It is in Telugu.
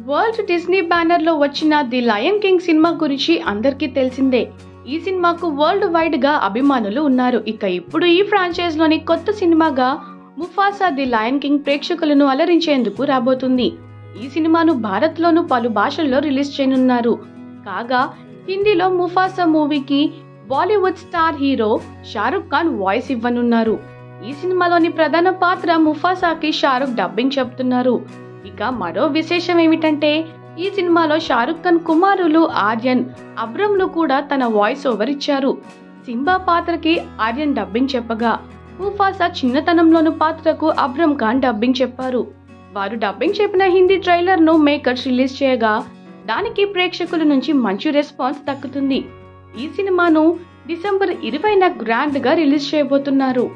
వరల్డ్ డిస్నీ బ్యానర్లో వచ్చిన ది లయన్ కింగ్ సినిమా గురించి అందరికీ తెలిసిందే. ఈ సినిమాకు వరల్డ్ వైడ్ గా అభిమానులు ఉన్నారు. ఇక ఇప్పుడు ఈ ఫ్రాంచైజ్ లోని కొత్త సినిమాగా ముఫాసా ది లయన్ కింగ్ ప్రేక్షకులను అలరించేందుకు రాబోతుంది. ఈ సినిమాను భారత్ లోను పలు భాషల్లో రిలీజ్ చేయనున్నారు. కాగా హిందీలో ముఫాసా మూవీకి Bollywood star hero Shah Rukh Khan voice ఇవ్వనున్నారు. ఈ సినిమాలోని ప్రధాన పాత్ర ముఫాసాకి షారుఖ్ డబ్బింగ్ చెప్తున్నారు. ఇక మరో విశేషం ఏమిటంటే ఈ సినిమాలో షారుఖ్ ఖాన్ కుమారులు ఆర్యన్, అబ్రమ్లు కూడా తన వాయిస్ ఓవర్ ఇచ్చారు. సింబా పాత్రకి ఆర్యన్ డబ్బింగ్ చెప్పగా ముఫాసా చిన్నతనంలోని పాత్రకు అబ్రమ్ ఖాన్ డబ్బింగ్ చెప్పారు. వారు డబ్బింగ్ చెప్పిన హిందీ ట్రైలర్ ను మేకర్స్ రిలీజ్ చేయగా దానికి ప్రేక్షకుల నుంచి మంచి రెస్పాన్స్ దక్కుతుంది. ఈ సినిమాను డిసెంబర్ 20న గ్రాండ్ గా రిలీజ్ చేయబోతున్నారు.